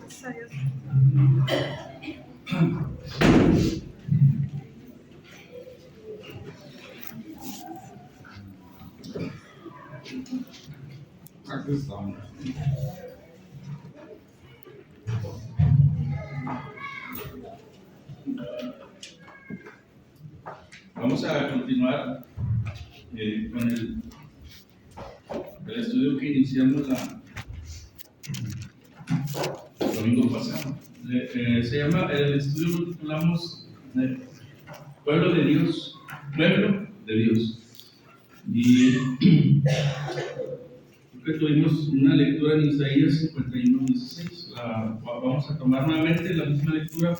Aquí estamos. Vamos a continuar con el estudio que iniciamos el domingo pasado. Se llama, el estudio lo titulamos Pueblo de Dios, Pueblo de Dios. Y que tuvimos una lectura en Isaías 51:16. Vamos a tomar nuevamente la misma lectura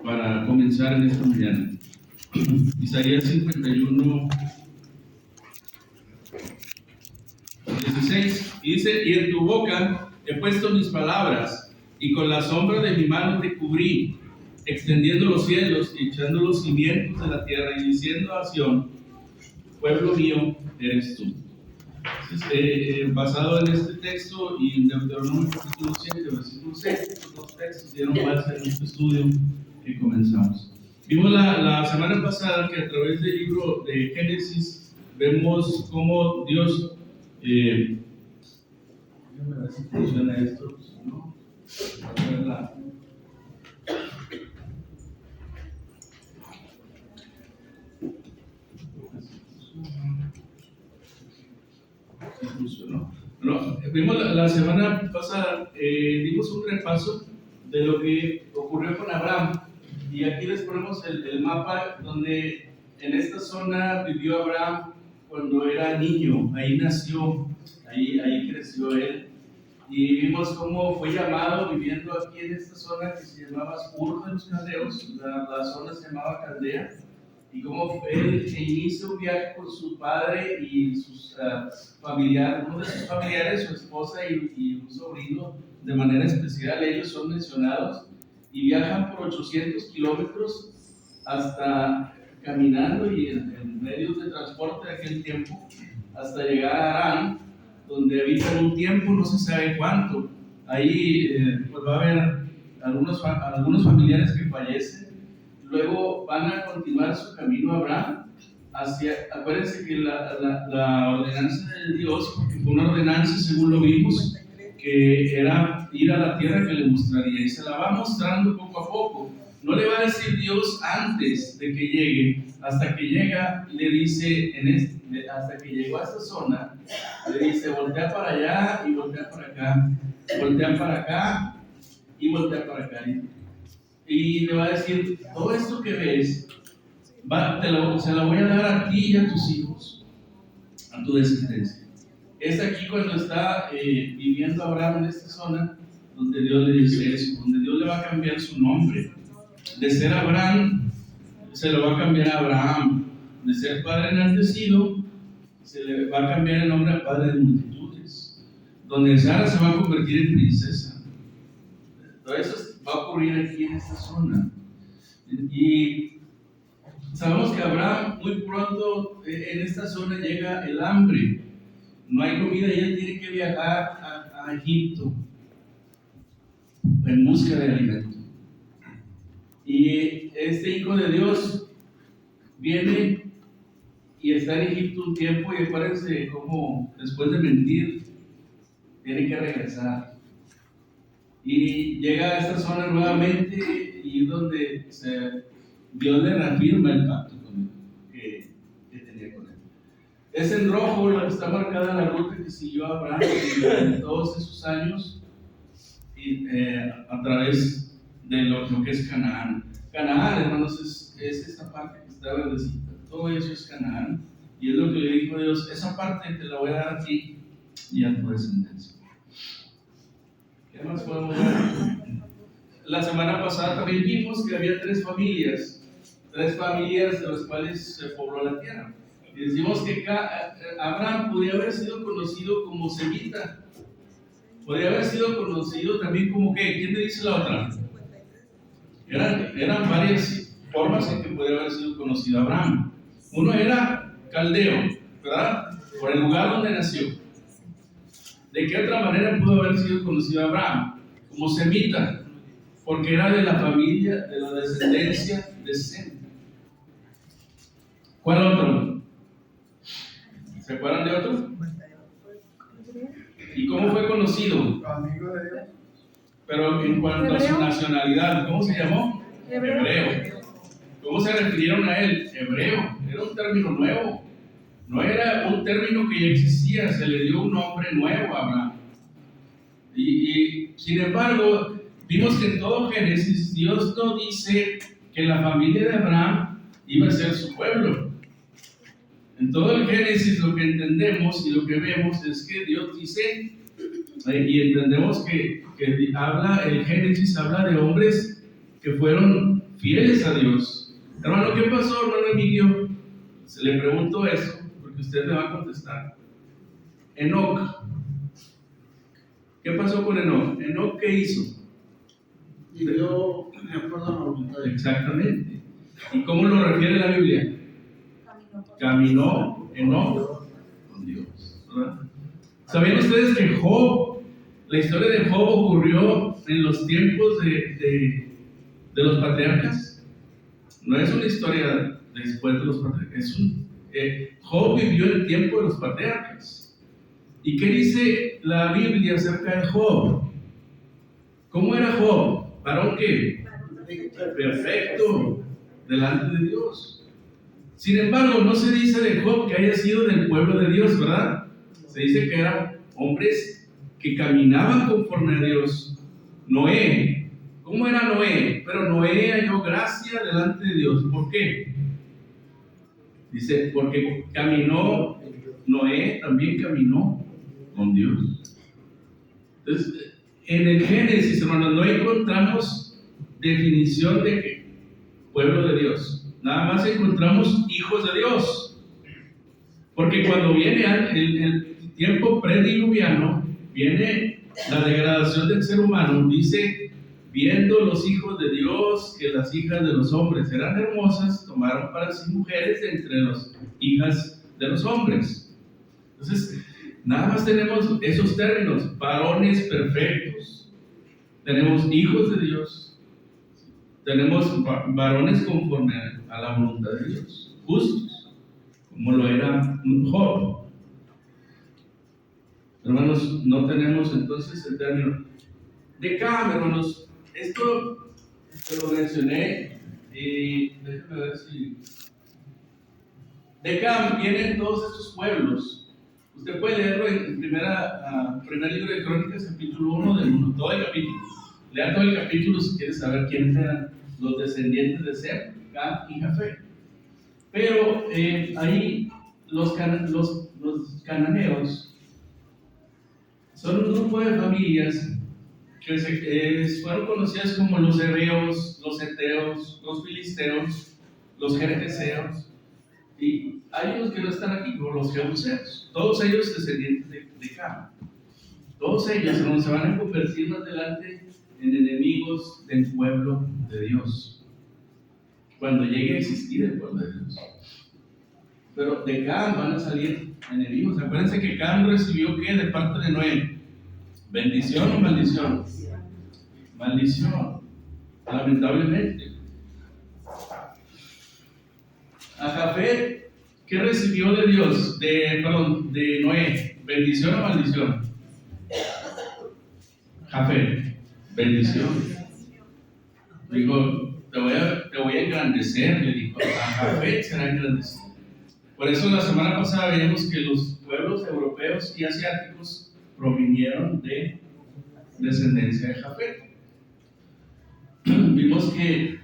para comenzar en esta mañana. Isaías 51:16 dice: y en tu boca he puesto mis palabras, y con la sombra de mi mano te cubrí, extendiendo los cielos y echando los cimientos de la tierra, y diciendo a Sión: pueblo mío eres tú. Entonces, basado en este texto y en Deuteronomio capítulo 7, versículo 6, estos dos textos dieron base en este estudio que comenzamos. Vimos la semana pasada que a través del libro de Génesis vemos cómo Dios, déjame ver si funciona esto, ¿no? Bueno, vimos la semana pasada, dimos un repaso de lo que ocurrió con Abraham, y aquí les ponemos el mapa donde en esta zona vivió Abraham cuando era niño. Ahí nació, ahí creció él, y vimos cómo fue llamado viviendo aquí en esta zona que se llamaba Ur de los Caldeos. La zona se llamaba Caldea, y cómo él inició un viaje con su padre y sus familiares, uno de sus familiares, su esposa y un sobrino de manera especial. Ellos son mencionados y viajan por 800 kilómetros hasta caminando y en medios de transporte de aquel tiempo, hasta llegar a Arán, donde habitan un tiempo, no se sabe cuánto. Ahí pues va a haber algunos familiares que fallecen. Luego van a continuar su camino a Abraham acuérdense que la ordenanza de Dios, porque fue una ordenanza según lo vimos, que era ir a la tierra que le mostraría, y se la va mostrando poco a poco. No le va a decir Dios antes de que llegue, hasta que llega, le dice, hasta que llegó a esta zona, le dice: voltea para allá y voltea para acá, voltea para acá y voltea para acá. Y le va a decir: todo esto que ves, se la voy a dar a ti y a tus hijos, a tu descendencia. Es aquí cuando está viviendo Abraham en esta zona, donde Dios le dice eso, donde Dios le va a cambiar su nombre. De ser Abraham, se lo va a cambiar a Abraham. De ser padre enaltecido, se le va a cambiar el nombre a padre de multitudes. Donde Sara se va a convertir en princesa. Todo eso va a ocurrir aquí en esta zona. Y sabemos que Abraham muy pronto en esta zona llega el hambre. No hay comida y él tiene que viajar a Egipto en busca de alimento. Y este hijo de Dios viene y está en Egipto un tiempo, y acuérdense cómo después de mentir tiene que regresar. Y llega a esta zona nuevamente, y es donde Dios le reafirma el pacto que tenía con él. Es en rojo lo que está marcada la ruta que siguió Abraham en todos esos años, y, a través de lo que es Canaán. Canaán, hermanos, es esta parte que está verdecita. Todo eso es Canaán. Y es lo que le dijo Dios: esa parte te la voy a dar a ti y a tu descendencia. ¿Qué más podemos ver? La semana pasada también vimos que había tres familias de las cuales se pobló la tierra. Y decimos que Abraham podía haber sido conocido como semita. Podría haber sido conocido también como ¿qué? ¿Quién me dice la otra? Eran varias formas en que podría haber sido conocido Abraham. Uno era caldeo, ¿verdad? Por el lugar donde nació. ¿De qué otra manera pudo haber sido conocido Abraham? Como semita, porque era de la familia, de la descendencia de Sem. ¿Cuál otro? ¿Se acuerdan de otro? ¿Y cómo fue conocido? Amigo de Dios. Pero en cuanto a su nacionalidad, ¿cómo se llamó? Hebreo. ¿Cómo se refirieron a él? Hebreo. Era un término nuevo. No era un término que ya existía, se le dio un nombre nuevo a Abraham. Y sin embargo, vimos que en todo Génesis, Dios no dice que la familia de Abraham iba a ser su pueblo. En todo el Génesis lo que entendemos y lo que vemos es que Dios dice, y entendemos que el Génesis habla de hombres que fueron fieles a Dios. Hermano, ¿qué pasó, hermano Emilio? Se le pregunto eso, porque usted me va a contestar. Enoc. ¿Qué pasó con Enoc? ¿Enoc qué hizo? Vivió de acuerdo a la voluntad de Dios. Exactamente. ¿Y cómo lo refiere la Biblia? Caminó Enoc con Dios, ¿verdad? ¿Sabían ustedes que Job, la historia de Job ocurrió en los tiempos de los patriarcas? No es una historia después de los patriarcas. Job vivió en el tiempo de los patriarcas. ¿Y qué dice la Biblia acerca de Job? ¿Cómo era Job? ¿Varón qué? Perfecto, delante de Dios. Sin embargo, no se dice de Job que haya sido del pueblo de Dios, ¿verdad? Se dice que eran hombres que caminaban conforme a Dios. Noé, ¿cómo era Noé? Pero Noé halló gracia delante de Dios. ¿Por qué? Dice, porque caminó, Noé también caminó con Dios. Entonces, en el Génesis, hermanos, no encontramos definición de qué pueblo de Dios. Nada más encontramos hijos de Dios. Porque cuando viene el tiempo prediluviano, viene la degradación del ser humano. Dice, viendo los hijos de Dios que las hijas de los hombres eran hermosas, tomaron para sí mujeres de entre las hijas de los hombres. Entonces, nada más tenemos esos términos, varones perfectos. Tenemos hijos de Dios. Tenemos varones conforme a la voluntad de Dios, justos, como lo era Job. Hermanos, no tenemos entonces el término de Cam, hermanos. Esto se lo mencioné y déjenme ver si. De Cam vienen todos estos pueblos. Usted puede leerlo en primer libro de Crónicas, capítulo 1 del 1, todo el capítulo. Lea todo el capítulo si quiere saber quiénes eran los descendientes de Sem, Cam y Jafet. Pero ahí los cananeos son un grupo de familias que fueron conocidas como los heveos, los heteos, los filisteos, los gergeseos, y hay unos que no están aquí, como los jebuseos, todos ellos descendientes de Cam. Todos ellos se van a convertir más adelante en enemigos del pueblo de Dios, cuando llegue a existir el pueblo de Dios. Pero de Cam van a salir enemigos. Acuérdense que Cam recibió ¿qué? De parte de Noé, bendición o maldición. Maldición, lamentablemente. A Jafet, ¿qué recibió de Dios? De Noé, bendición o maldición. Jafet, bendición. Dijo, te voy a engrandecer, le dijo, a Jafet será engrandecido. Por eso la semana pasada veíamos que los pueblos europeos y asiáticos provinieron de descendencia de Jafet. Vimos que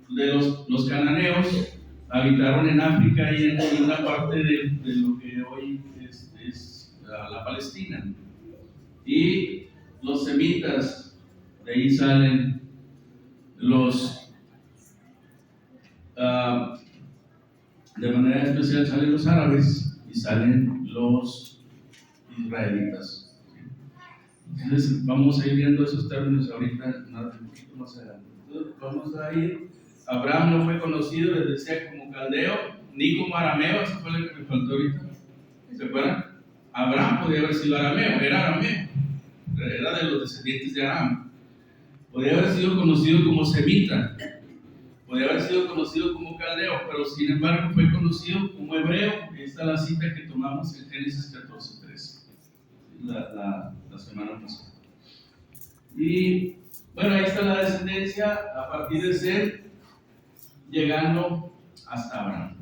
los cananeos habitaron en África y en una parte de lo que hoy es la Palestina. Y los semitas, de ahí salen de manera especial salen los árabes y salen los israelitas. Entonces vamos a ir viendo esos términos ahorita, un poquito más adelante. Entonces, vamos a ir. Abraham no fue conocido, les decía, como caldeo, ni como arameo, eso fue lo que me faltó ahorita. ¿Se acuerdan? Abraham podía haber sido arameo, era de los descendientes de Aram. Podía haber sido conocido como semita, podía haber sido conocido como caldeo, pero sin embargo fue conocido como hebreo. Esta es la cita que tomamos en Génesis 14:3, la semana pasada. Y bueno, ahí está la descendencia a partir de Sem, llegando hasta Abraham.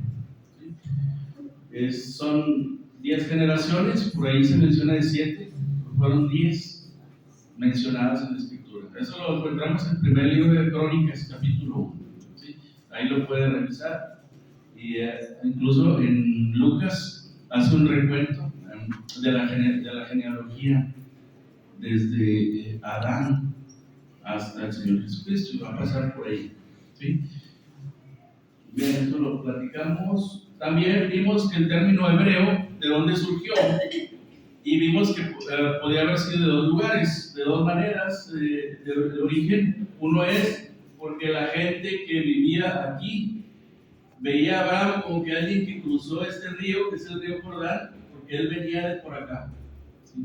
Son 10 generaciones, por ahí se menciona de 7, fueron 10 mencionadas en la escritura. Eso lo encontramos en el primer libro de Crónicas, capítulo 1. ¿Sí? Ahí lo puede revisar. Y incluso en Lucas hace un recuento de la genealogía desde Adán hasta el Señor Jesucristo, y va a pasar por ahí. ¿Sí? Bien, esto lo platicamos. También vimos que el término hebreo, de dónde surgió, y vimos que podía haber sido de dos lugares, de dos maneras de origen. Uno es porque la gente que vivía aquí veía a Abraham como que alguien que cruzó este río, que es el río Jordán, porque él venía de por acá. ¿Sí?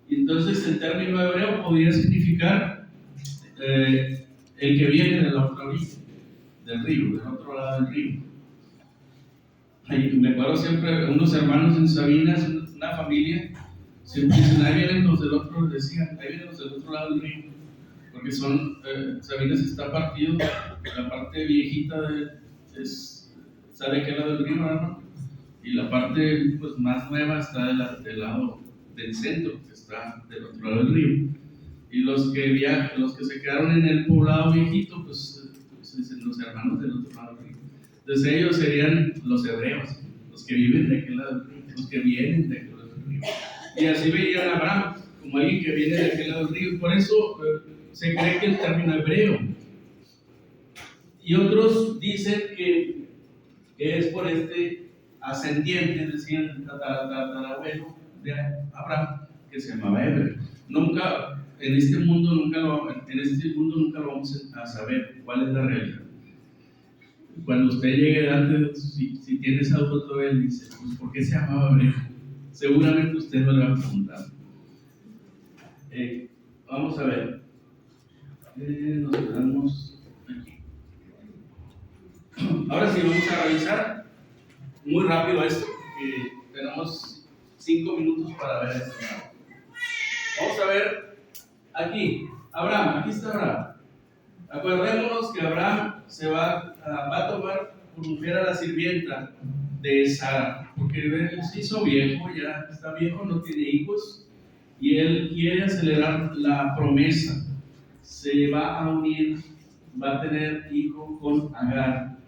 Y entonces el término hebreo podría significar el que viene de la otra orilla del río, del otro lado del río. Me acuerdo siempre, unos hermanos en Sabinas, una familia, siempre dicen, ahí vienen los del otro, decían, ahí vienen los del otro lado del río, porque Sabinas está partido, la parte viejita está de aquel lado del río, ¿no? Y la parte pues, más nueva está del lado del centro, que está del otro lado del río. Y los que se quedaron en el poblado viejito, pues dicen los hermanos del otro lado del río. Entonces ellos serían los hebreos, los que viven de aquel lado del río, los que vienen de aquel lado del río. Y así veían a Abraham como alguien que viene de aquel lado del río. Por eso se cree que el término hebreo. Y otros dicen que es por este ascendiente, es decir, el tatarabuelo de Abraham, que se llamaba Heber. En este mundo nunca lo vamos a saber cuál es la realidad. Cuando usted llegue a si tiene esa duda todavía, dice, pues, ¿por qué se llamaba hebreo? Seguramente usted me lo va a preguntar. Vamos a ver. Nos quedamos aquí. Ahora sí, vamos a revisar muy rápido esto, porque tenemos 5 minutos para ver esto. Vamos a ver aquí. Abraham, aquí está Abraham. Acordémonos que Abraham va a tomar por mujer a la sirvienta de Sara, porque él se hizo viejo, ya está viejo, no tiene hijos, y él quiere acelerar la promesa. Se va a unir, va a tener hijo con Agar,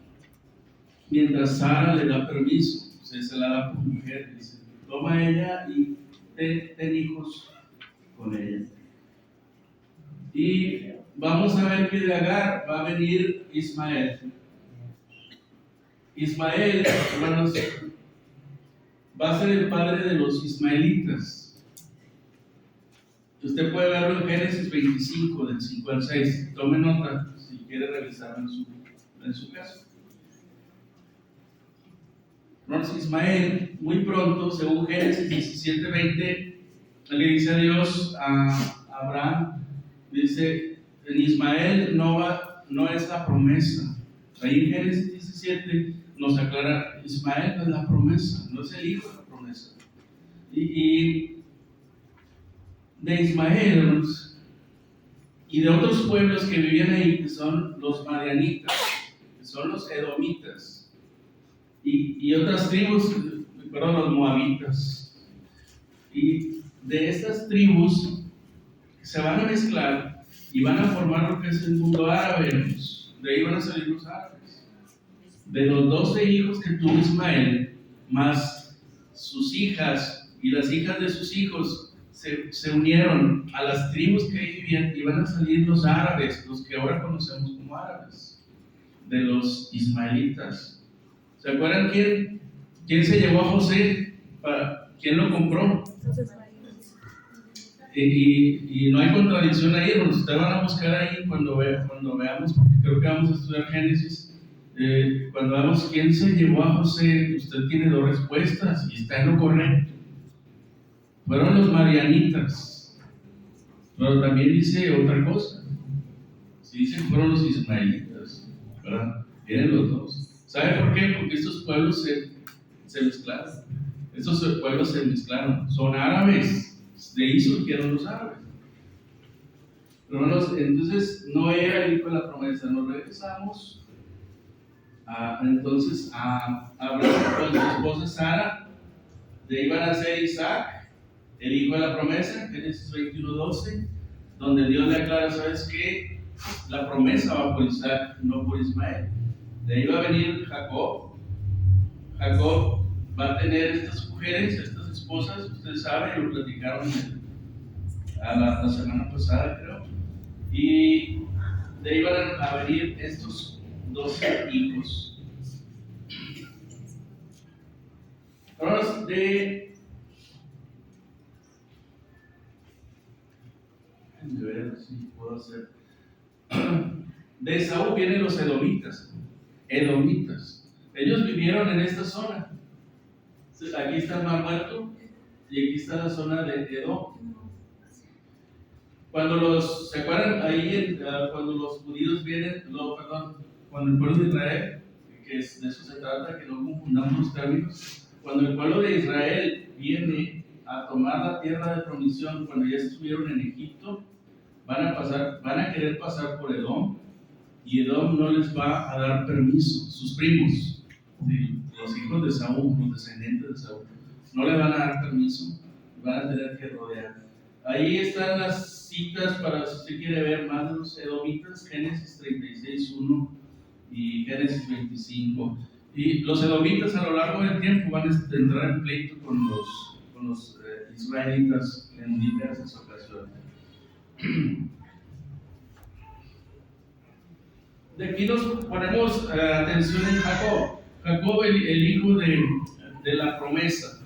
mientras Sara le da permiso, se la da por mujer, dice, toma ella y ten hijos con ella. Y vamos a ver que de Agar va a venir Ismael. Ismael, hermanos, va a ser el padre de los ismaelitas. Usted puede verlo en Génesis 25, del 5 al 6. Tome nota si quiere revisarlo en su caso. Entonces, Ismael, muy pronto, según Génesis 17:20, le dice a Dios a Abraham, dice, en Ismael no es la promesa. Ahí en Génesis 17 nos aclara, Ismael no es la promesa, no es el hijo de la promesa. Y de Ismael y de otros pueblos que vivían ahí, que son los madianitas, que son los edomitas, y otras tribus, los moabitas. Y de estas tribus se van a mezclar y van a formar lo que es el mundo árabe. De ahí van a salir los árabes. De los 12 hijos que tuvo Ismael, más sus hijas y las hijas de sus hijos, se unieron a las tribus que ahí vivían, y van a salir los árabes, los que ahora conocemos como árabes, de los ismaelitas. ¿Se acuerdan quién se llevó a José? ¿Quién lo compró? Y no hay contradicción ahí, ustedes van a buscar ahí cuando veamos, porque creo que vamos a estudiar Génesis. Cuando veamos quién se llevó a José, usted tiene 2 respuestas y está en lo correcto. fueron los marianitas, pero también dice otra cosa. Si dice que fueron los ismaelitas, ¿verdad? Vienen los dos. ¿Sabe por qué? Porque estos pueblos se mezclaron. Estos pueblos se mezclaron. Son árabes. De ahí surgieron los árabes. Hermanos, entonces no era el hijo de la promesa. Nos regresamos entonces a Abraham con su esposa Sara. De ahí van a ser Isaac, el hijo de la promesa, Génesis 21:12, donde Dios le aclara, ¿sabes qué? La promesa va por Isaac, no por Ismael. De ahí va a venir Jacob. Jacob va a tener estas mujeres, estas esposas, ustedes saben, lo platicaron la semana pasada, creo. Y de ahí van a venir estos 12 hijos. Ahora, déjenme ver si puedo hacer. De Esaú vienen los edomitas. Ellos vivieron en esta zona. Aquí está el Mar Muerto y aquí está la zona de Edom. ¿Se acuerdan ahí cuando los judíos vienen, cuando el pueblo de Israel, que de eso se trata, que no confundamos los términos, cuando el pueblo de Israel viene a tomar la tierra de promisión, cuando ya estuvieron en Egipto, van a querer pasar por Edom, y Edom no les va a dar permiso. Sus primos, ¿sí? Los hijos de Saúl, los descendientes de Saúl, no le van a dar permiso, van a tener que rodear. Ahí están las citas para si usted quiere ver más de los edomitas, Génesis 36:1 y Génesis 25. Y los edomitas a lo largo del tiempo van a entrar en pleito con los israelitas en diversas ocasiones. De aquí nos ponemos atención en Jacob. Jacob, el hijo de la promesa.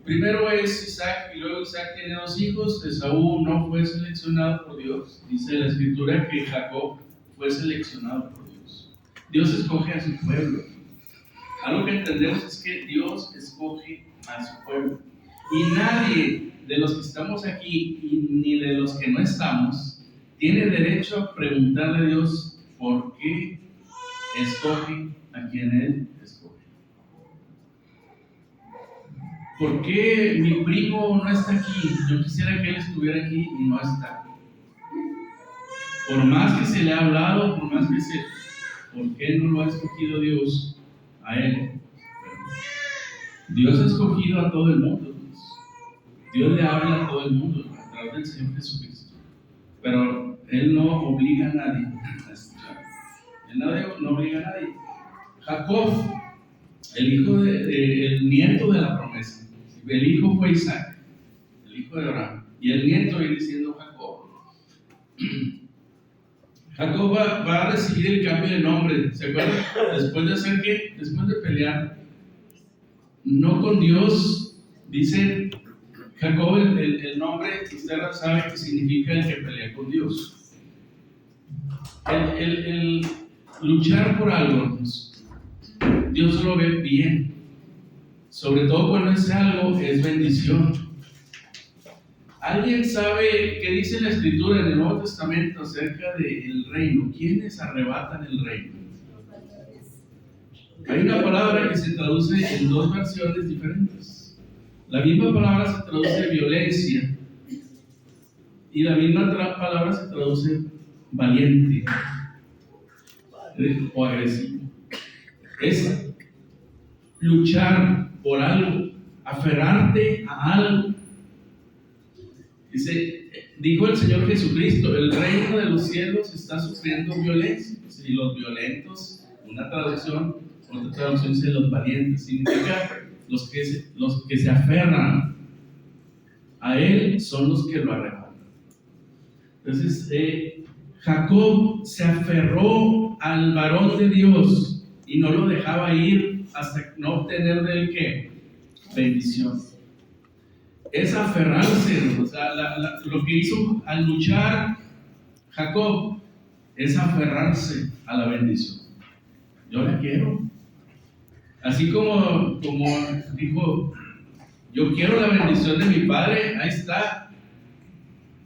Primero es Isaac y luego Isaac tiene dos hijos. Esaú no fue seleccionado por Dios. Dice la escritura que Jacob fue seleccionado por Dios. Dios escoge a su pueblo. Algo que entendemos es que Dios escoge a su pueblo. Y nadie de los que estamos aquí ni de los que no estamos tiene derecho a preguntarle a Dios por qué escoge a quien Él escoge. ¿Por qué mi primo no está aquí? Yo quisiera que él estuviera aquí y no está. Por más que se le ha hablado, ¿por qué no lo ha escogido Dios a él? Dios ha escogido a todo el mundo. Dios le habla a todo el mundo a través del Señor Jesucristo. Pero Él no obliga a nadie a escuchar. Él no obliga a nadie. Jacob, el nieto de la promesa. El hijo fue Isaac, el hijo de Abraham. Y el nieto viene siendo Jacob. Jacob va a recibir el cambio de nombre. ¿Se acuerdan? Después de hacer qué? Después de pelear. No con Dios. Dice Jacob, el nombre, usted sabe que significa el que pelea con Dios. El luchar por algo, Dios lo ve bien. Sobre todo cuando ese algo es bendición. ¿Alguien sabe qué dice la Escritura en el Nuevo Testamento acerca del reino? ¿Quiénes arrebatan el reino? Hay una palabra que se traduce en dos versiones diferentes. La misma palabra se traduce violencia y la misma palabra se traduce valiente o agresivo. Es luchar por algo, aferrarte a algo. Dijo el Señor Jesucristo, el reino de los cielos está sufriendo violencia. Y los violentos, una traducción, otra traducción dice los valientes, significa los que se aferran a Él son los que lo arrebatan. Entonces, Jacob se aferró al varón de Dios y no lo dejaba ir hasta no obtener de él ¿qué? Bendición. Es aferrarse, o sea, lo que hizo al luchar Jacob es aferrarse a la bendición. Yo la quiero. Así como dijo Yo quiero la bendición de mi padre, ahí está.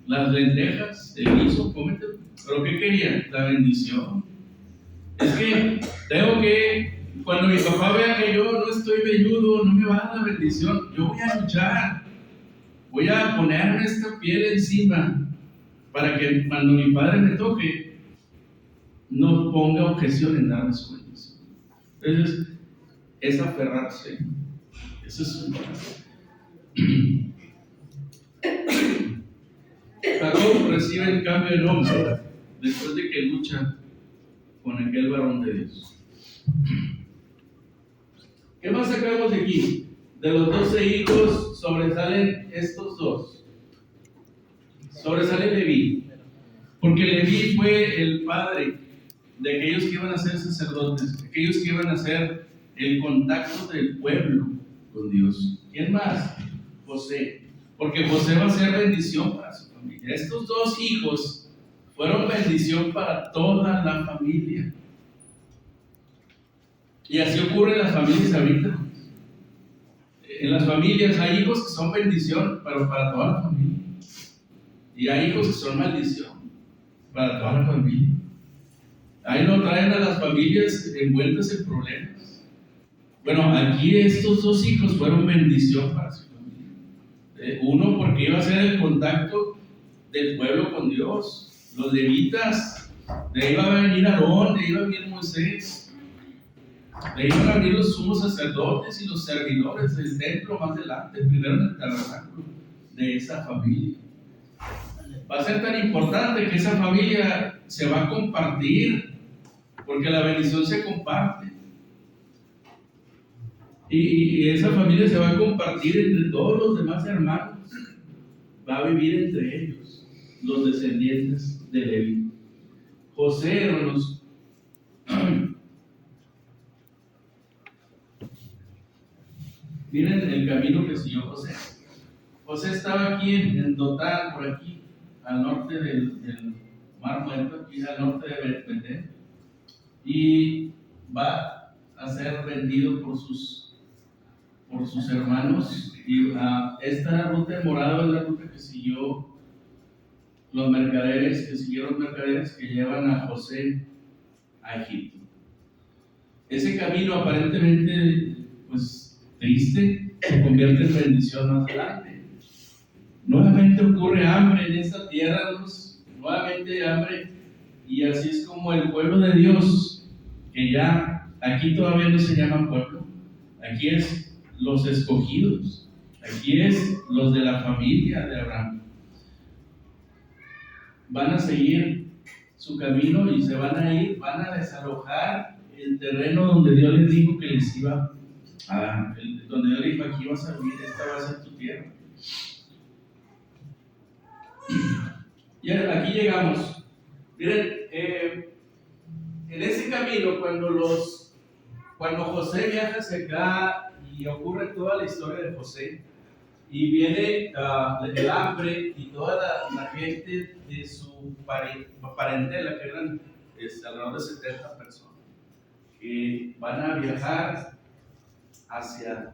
Las lentejas, el guiso, cómetelo. ¿Pero qué quería? La bendición. Es que tengo que, cuando mi papá vea que yo no estoy velludo, no me va a dar la bendición. Yo voy a luchar. Voy a ponerme esta piel encima para que cuando mi padre me toque, no ponga objeción en darme su bendición. Entonces, es aferrarse. Eso es un Jacob recibe el cambio de nombre después de que lucha con aquel varón de Dios. ¿Qué más sacamos de aquí? De los 12 hijos sobresalen estos dos. Sobresale Leví, porque Leví fue el padre de aquellos que iban a ser sacerdotes, aquellos que iban a hacer el contacto del pueblo con Dios. ¿Quién más? José, porque José va a ser bendición para su familia. Estos dos hijos fueron bendición para toda la familia. Y así ocurre en las familias ahorita. En las familias hay hijos que son bendición, pero para toda la familia. Y hay hijos que son maldición para toda la familia. Ahí lo traen a las familias envueltas en problemas. Bueno, aquí estos dos hijos fueron bendición para su familia. Uno porque iba a ser el contacto del pueblo con Dios. Los levitas, de ahí iba a venir Aarón, de ahí iba a venir Moisés. De ahí van a venir los sumos sacerdotes y los servidores del templo más adelante, primero en el tabernáculo de esa familia. Va a ser tan importante que esa familia se va a compartir, porque la bendición se comparte. Y esa familia se va a compartir entre todos los demás hermanos. Va a vivir entre ellos, los descendientes de Leví. José, hermanos, miren el camino que siguió José. José estaba aquí en Dotán, por aquí, al norte del Mar Muerto, aquí al norte de Betel, y va a ser vendido por sus hermanos. Y esta ruta de morado es la ruta que siguió los mercaderes, que llevan a José a Egipto. Ese camino aparentemente, pues, triste, se convierte en bendición más adelante. Nuevamente ocurre hambre en esta tierra, nuevamente hambre, y así es como el pueblo de Dios, que ya aquí todavía no se llama pueblo, aquí es los escogidos, aquí es los de la familia de Abraham, van a seguir su camino y se van a desalojar el terreno donde Dios les dijo que les iba a, donde Dios les dijo: aquí vas a vivir, esta va a ser tu tierra. Y aquí llegamos. Miren, en ese camino, cuando José viaja hacia acá y ocurre toda la historia de José, y viene el hambre y toda la gente de su parentela, que eran alrededor de 70 personas, que van a viajar hacia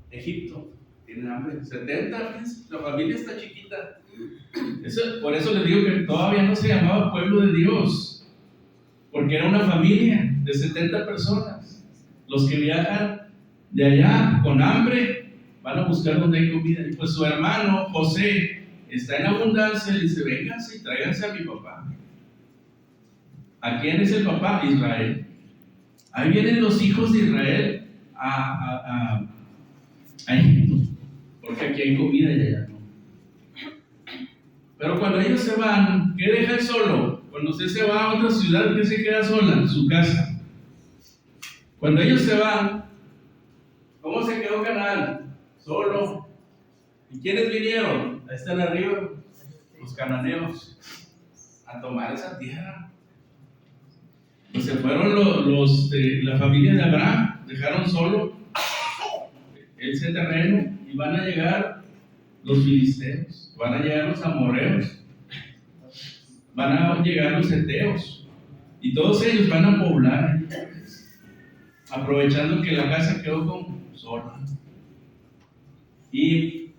Egipto. Tienen hambre, 70, fíjense, la familia está chiquita. Por eso les digo que todavía no se llamaba pueblo de Dios, porque era una familia de 70 personas. Los que viajan de allá con hambre van a buscar donde hay comida. Y pues su hermano José está en abundancia, y dice: vénganse y tráiganse a mi papá. ¿A quién es el papá? Israel. Ahí vienen los hijos de Israel a Egipto, porque aquí hay comida y allá no. Pero cuando ellos se van, ¿qué deja él solo? Cuando usted se va a otra ciudad, ¿qué se queda sola? Su casa. Cuando ellos se van, ¿cómo se quedó Canaán? Solo. ¿Y quiénes vinieron? Ahí están arriba, los cananeos, a tomar esa tierra. Pues se fueron los de la familia de Abraham, dejaron solo ese terreno, y van a llegar los filisteos, van a llegar los amorreos, van a llegar los heteos, y todos ellos van a poblar, aprovechando que la casa quedó como sola. ¿Y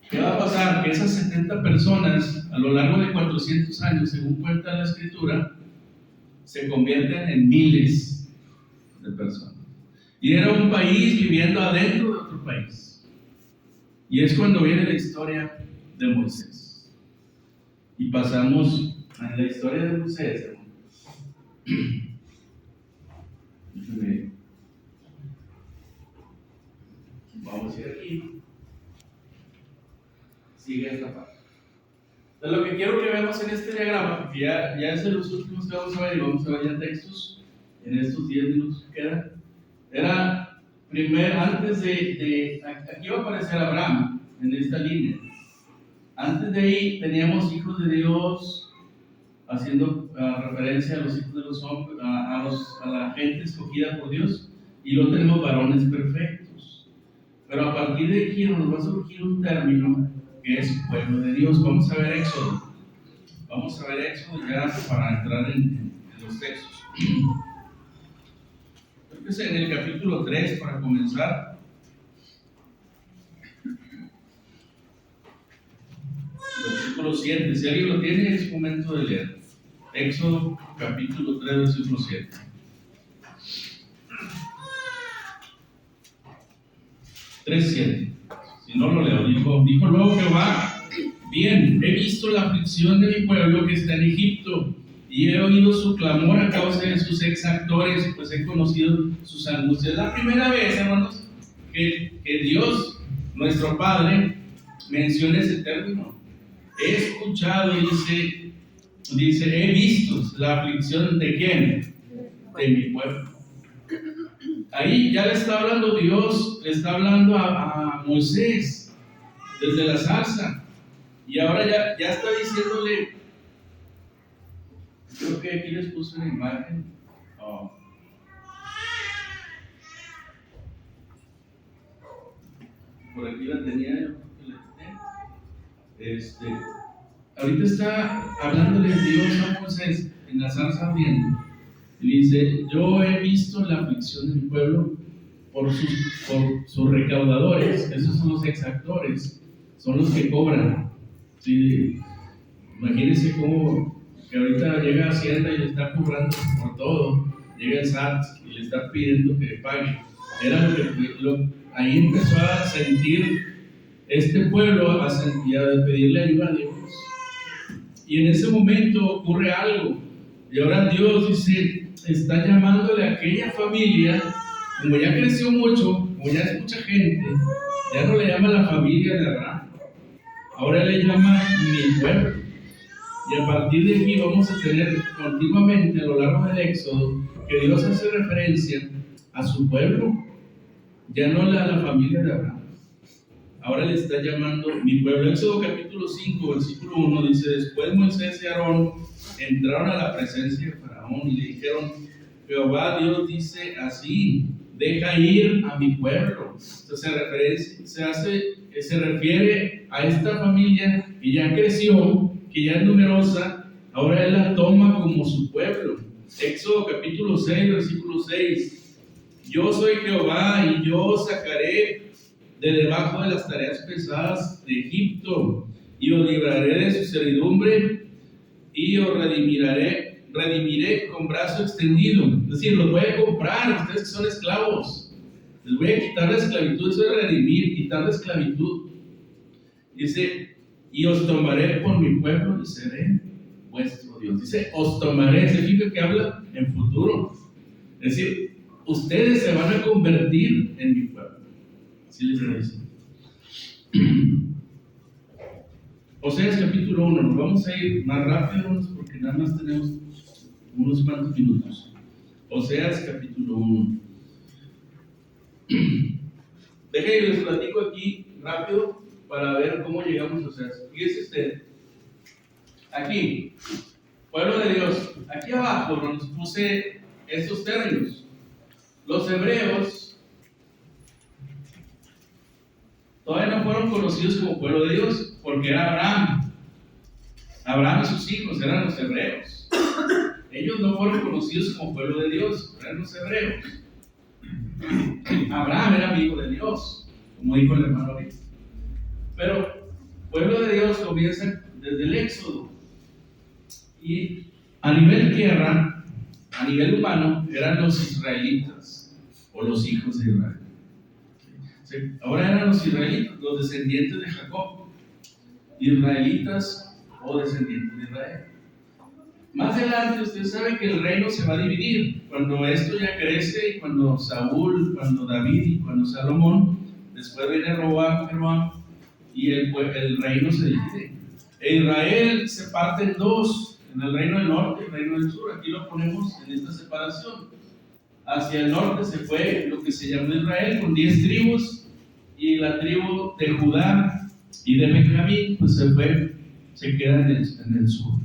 qué va a pasar? Que esas 70 personas, a lo largo de 400 años, según cuenta la Escritura, se convierten en miles de personas. Y era un país viviendo adentro de otro país. Y es cuando viene la historia de Moisés. Y pasamos a la historia de Moisés, hermano. Vamos a ir aquí. Sigue esta parte. Entonces, lo que quiero que veamos en este diagrama, porque ya es de los últimos que vamos a ver, y vamos a ver ya textos en estos 10 minutos que quedan, era primero, antes aquí va a aparecer Abraham en esta línea. Antes de ahí teníamos hijos de Dios, haciendo referencia a los hijos de los hombres, a la gente escogida por Dios, y luego tenemos varones perfectos. Pero a partir de aquí nos va a surgir un término que es pueblo de Dios. Vamos a ver Éxodo. Vamos a ver Éxodo ya para entrar en los textos. Creo que es en el capítulo 3 para comenzar. Versículo 7. Si alguien lo tiene, es momento de leer. Éxodo capítulo 3, versículo 7. Si no lo leo, dijo luego Jehová: bien, he visto la aflicción de mi pueblo que está en Egipto, y he oído su clamor a causa de sus exactores, pues he conocido sus angustias. Es la primera vez, hermanos, que Dios, nuestro Padre, menciona ese término. He escuchado, dice, he visto la aflicción de ¿quién? De mi pueblo. Ahí ya le está hablando Dios, le está hablando a Moisés desde la zarza, y ahora ya está diciéndole. Creo que aquí les puse una imagen. Por aquí la tenía yo. Ahorita está hablándole Dios a Moisés en la zarza ardiente. Y dice: yo he visto la aflicción de mi pueblo por sus recaudadores. Esos son los exactores, son los que cobran. Sí, imagínense cómo que ahorita llega Hacienda y le está cobrando por todo. Llega el SAT y le está pidiendo que pague. Era ahí empezó a sentir este pueblo, a pedirle ayuda a Dios. Y en ese momento ocurre algo. Y ahora Dios dice, está llamándole a aquella familia, como ya creció mucho, como ya es mucha gente, ya no le llama la familia de Abraham, ahora le llama mi pueblo. Y a partir de aquí vamos a tener continuamente a lo largo del Éxodo que Dios hace referencia a su pueblo, ya no a la familia de Abraham. Ahora le está llamando mi pueblo. Éxodo capítulo 5, versículo 1 dice: después Moisés y Aarón entraron a la presencia de Faraón y le dijeron: Jehová Dios dice así, deja ir a mi pueblo. Entonces se refiere a esta familia que ya creció, que ya es numerosa, ahora él la toma como su pueblo. Éxodo capítulo 6, versículo 6: yo soy Jehová y yo os sacaré de debajo de las tareas pesadas de Egipto, y os libraré de su servidumbre, y os redimiré con brazo extendido. Es decir, los voy a comprar, ustedes que son esclavos, les voy a quitar la esclavitud. Eso es redimir, quitar la esclavitud. Dice: y os tomaré por mi pueblo y seré vuestro Dios. Dice, os tomaré, significa que habla en futuro. Es decir, ustedes se van a convertir en mi pueblo. Así les dice. Oseas capítulo 1, nos vamos a ir más rápido porque nada más tenemos unos cuantos minutos. Oseas capítulo 1. Déjenme les platico aquí rápido para ver cómo llegamos a Oseas. Fíjese usted, aquí, pueblo de Dios, aquí abajo nos puse estos términos. Los hebreos todavía no fueron conocidos como pueblo de Dios, porque era Abraham. Abraham y sus hijos eran los hebreos. Ellos no fueron conocidos como pueblo de Dios, eran los hebreos. Abraham era amigo de Dios. como dijo el hermano ahorita. Pero el pueblo de Dios comienza desde el Éxodo. Y a nivel tierra, a nivel humano, eran los israelitas o los hijos de Israel. ¿Sí? Ahora eran los israelitas, los descendientes de Jacob, israelitas o descendientes de Israel. Más adelante usted sabe que el reino se va a dividir. Cuando esto ya crece, y cuando Saúl, cuando David y cuando Salomón, después viene Roboam, y el reino se divide. Israel se parte en dos, en el reino del norte y el reino del sur. Aquí lo ponemos en esta separación. Hacia el norte se fue lo que se llamó Israel, con 10 tribus, y la tribu de Judá y de Benjamín pues se queda en el sur.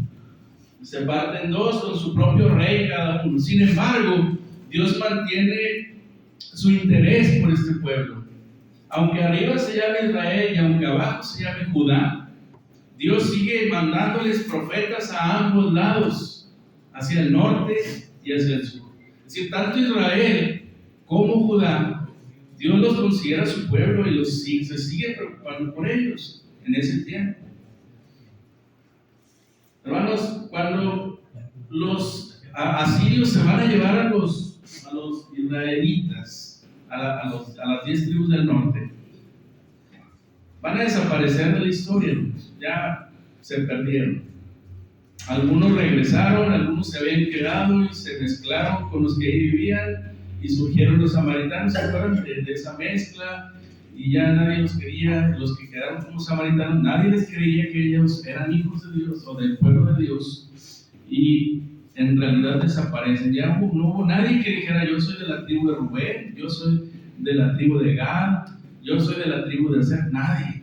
Se parte en dos con su propio rey cada uno. Sin embargo, Dios mantiene su interés por este pueblo. Aunque arriba se llame Israel y aunque abajo se llame Judá, Dios sigue mandándoles profetas a ambos lados, hacia el norte y hacia el sur. Es decir, tanto Israel como Judá, Dios los considera su pueblo y se sigue preocupando por ellos en ese tiempo. Hermanos, cuando los asirios se van a llevar a los israelitas, a las 10 tribus del norte, van a desaparecer de la historia, ya se perdieron. Algunos regresaron, algunos se habían quedado y se mezclaron con los que ahí vivían y surgieron los samaritanos, ¿se acuerdan de esa mezcla? Y ya nadie los quería, los que quedaron como samaritanos, nadie les creía que ellos eran hijos de Dios o del pueblo de Dios, y en realidad desaparecen. Ya no hubo nadie que dijera: yo soy de la tribu de Rubén, yo soy de la tribu de Gad, yo soy de la tribu de Aser. Nadie,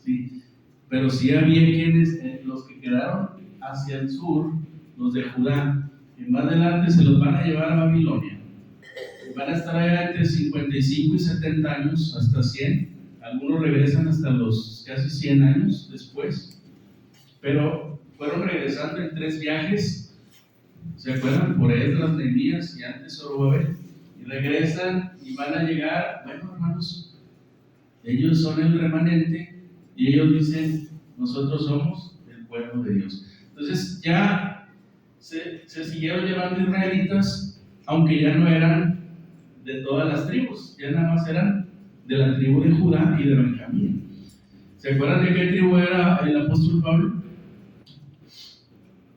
¿sí? Pero sí había quienes, los que quedaron hacia el sur, los de Judá, y más adelante se los van a llevar a Babilonia. Van a estar allá entre 55 y 70 años, hasta 100. Algunos regresan hasta los casi 100 años después. Pero fueron regresando en 3 viajes. ¿Se acuerdan? Por Esdras, Nehemías y antes Zorobabel. Y regresan y van a llegar. Bueno, hermanos, ellos son el remanente y ellos dicen: nosotros somos el pueblo de Dios. Entonces ya se siguieron llevando israelitas, aunque ya no eran de todas las tribus, ya nada más eran de la tribu de Judá y de Benjamín. ¿Se acuerdan de qué tribu era el apóstol Pablo?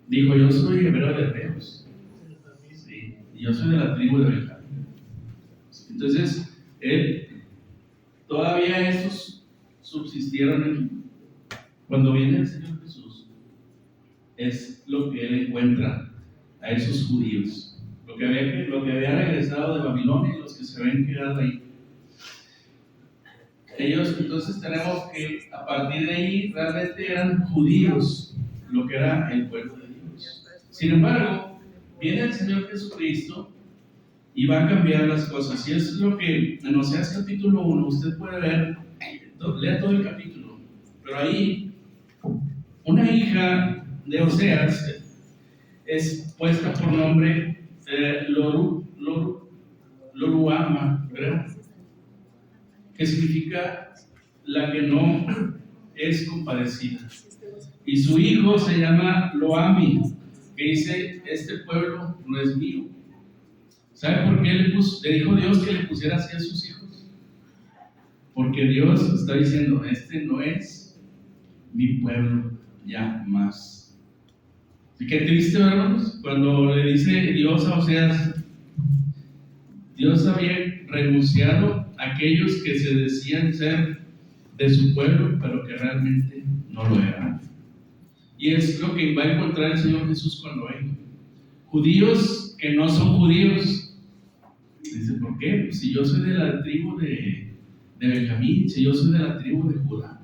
Dijo: yo soy hebreo de hebreos. Sí, y yo soy de la tribu de Benjamín. Entonces, todavía estos subsistieron aquí. Cuando viene el Señor Jesús, es lo que Él encuentra a esos judíos. Lo que había regresado de Babilonia y los que se habían quedado ahí. Ellos, entonces, tenemos que a partir de ahí realmente eran judíos, lo que era el pueblo de Dios. Sin embargo, viene el Señor Jesucristo y va a cambiar las cosas. Y es lo que en Oseas capítulo 1 usted puede ver, lea todo el capítulo, pero ahí una hija de Oseas es puesta por nombre Loruama, creo, que significa la que no es compadecida. Y su hijo se llama Loami, que dice: este pueblo no es mío. ¿Sabe por qué le dijo Dios que le pusiera así a sus hijos? Porque Dios está diciendo: este no es mi pueblo ya más. Y qué triste, hermanos, cuando le dice Dios a Oseas: Dios había renunciado a aquellos que se decían ser de su pueblo, pero que realmente no lo eran. Y es lo que va a encontrar el Señor Jesús cuando venga. Judíos que no son judíos. Dice: ¿por qué? Pues si yo soy de la tribu de Benjamín, si yo soy de la tribu de Judá.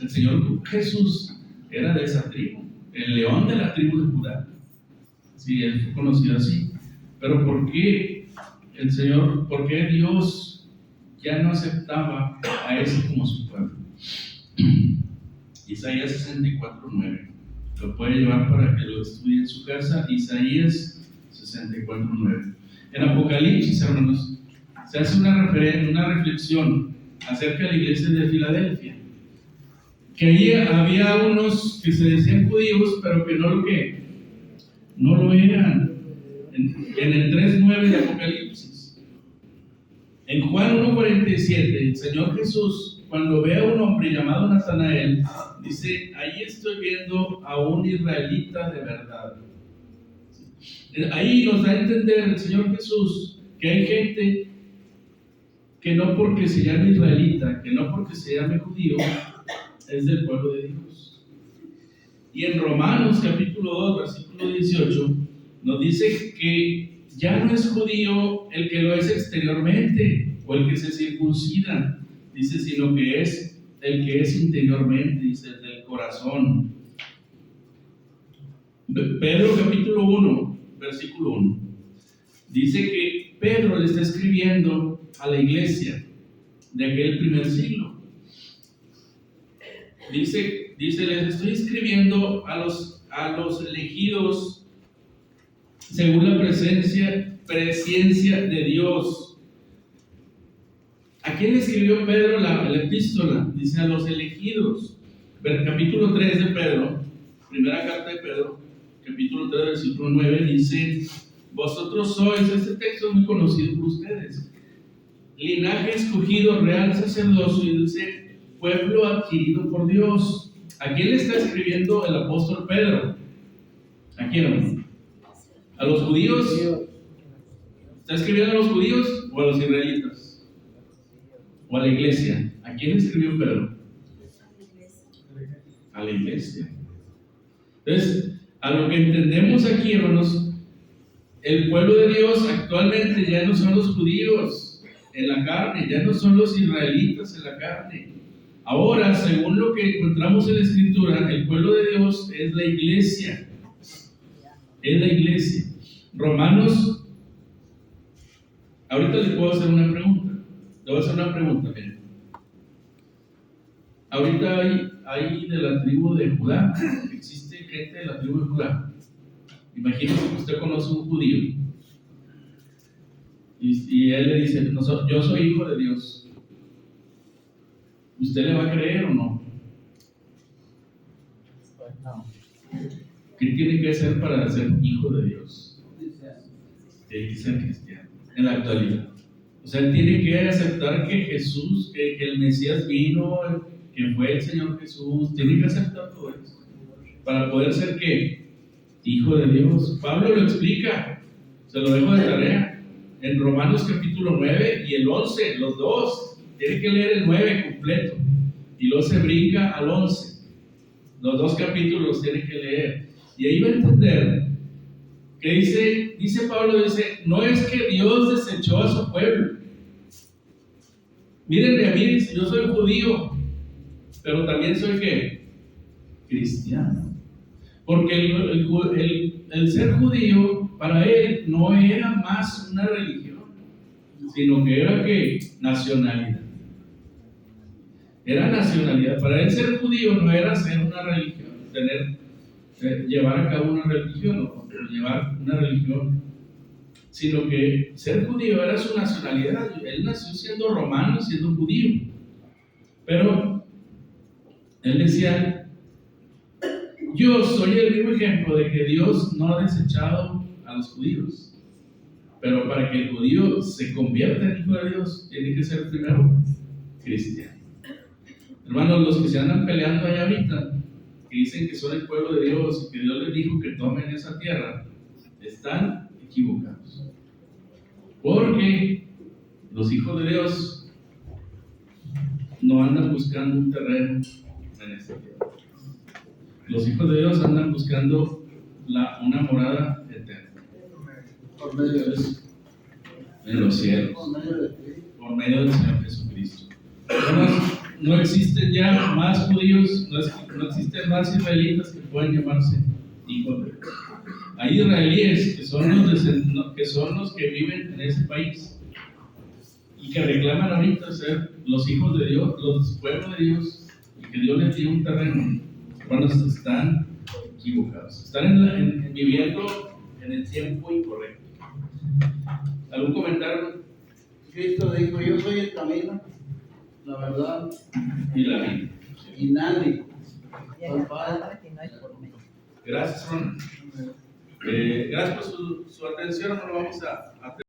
El Señor Jesús era de esa tribu, el león de la tribu de Judá. Sí, él fue conocido así. Pero ¿por qué por qué Dios ya no aceptaba a ese como su pueblo? Isaías 64:9. Lo puede llevar para que lo estudie en su casa. Isaías 64:9. En Apocalipsis, hermanos, se hace una reflexión acerca de la iglesia de Filadelfia. Que allí había unos que se decían judíos, pero que no lo eran. En el 3:9 de Apocalipsis. En Juan 1:47, el Señor Jesús, cuando ve a un hombre llamado Natanael, dice: ahí estoy viendo a un israelita de verdad. Ahí nos da a entender el Señor Jesús que hay gente que no porque se llame israelita, que no porque se llame judío, es del pueblo de Dios. Y en Romanos capítulo 2, versículo 18, nos dice que ya no es judío el que lo es exteriormente o el que se circuncida, dice, sino que es el que es interiormente, dice, el del corazón. Pedro capítulo 1, versículo 1, dice que Pedro le está escribiendo a la iglesia de aquel primer siglo. Dice, les estoy escribiendo a los elegidos según la presencia de Dios. ¿A quién le escribió Pedro la epístola? Dice: a los elegidos. Capítulo 3 de Pedro, primera carta de Pedro, capítulo 3, versículo 9, dice: vosotros sois, este texto es muy conocido por ustedes, linaje escogido, real sacerdocio, y dice: pueblo adquirido por Dios. ¿A quién le está escribiendo el apóstol Pedro? ¿A quién? ¿A los judíos? ¿Está escribiendo a los judíos o a los israelitas? ¿O a la iglesia? ¿A quién le escribió Pedro? A la iglesia. Entonces, a lo que entendemos aquí, hermanos, el pueblo de Dios actualmente ya no son los judíos en la carne, ya no son los israelitas en la carne. Ahora, según lo que encontramos en la Escritura, el pueblo de Dios es la iglesia. Es la iglesia. Romanos, ahorita le puedo hacer una pregunta. Le voy a hacer una pregunta, miren. Ahorita hay de la tribu de Judá, existe gente de la tribu de Judá. Imagínese que usted conoce a un judío y él le dice: yo soy hijo de Dios. ¿Usted le va a creer o no? ¿Qué tiene que hacer para ser hijo de Dios? Tiene que ser cristiano en la actualidad. O sea, tiene que aceptar que Jesús, que el Mesías vino, que fue el Señor Jesús. Tiene que aceptar todo eso para poder ser ¿qué? Hijo de Dios. Pablo lo explica, se lo dejo de tarea en Romanos capítulo 9 y el 11, los dos. Tiene que leer el 9 completo y luego se brinca al 11. Los dos capítulos los tiene que leer y ahí va a entender que dice Pablo, no es que Dios desechó a su pueblo. Mírenme a mí, dice: yo soy judío, pero también soy ¿qué? Cristiano. Porque el ser judío para él no era más una religión, sino que era ¿qué? Nacionalidad. Era nacionalidad. Para él ser judío no era ser una religión, llevar a cabo una religión o llevar una religión, sino que ser judío era su nacionalidad. Él nació siendo romano, siendo judío. Pero él decía: yo soy el mismo ejemplo de que Dios no ha desechado a los judíos. Pero para que el judío se convierta en hijo de Dios, tiene que ser primero cristiano. Hermanos, los que se andan peleando allá ahorita, que dicen que son el pueblo de Dios y que Dios les dijo que tomen esa tierra, están equivocados. Porque los hijos de Dios no andan buscando un terreno en esta tierra. Los hijos de Dios andan buscando una morada eterna. Por medio de eso. En los cielos. Por medio del Señor Jesucristo. Hermanos, no existen ya más judíos, no existen más israelitas que puedan llamarse hijos de Dios. Hay israelíes que son los que viven en ese país y que reclaman ahorita ser los hijos de Dios, los pueblos de Dios, y que Dios les dio un terreno. Hermanos, están equivocados, están viviendo en el tiempo incorrecto. ¿Algún comentario? Cristo dijo: yo soy el camino, la verdad y la vida. y nadie. Gracias, Ron. Gracias por su atención. Ahora vamos a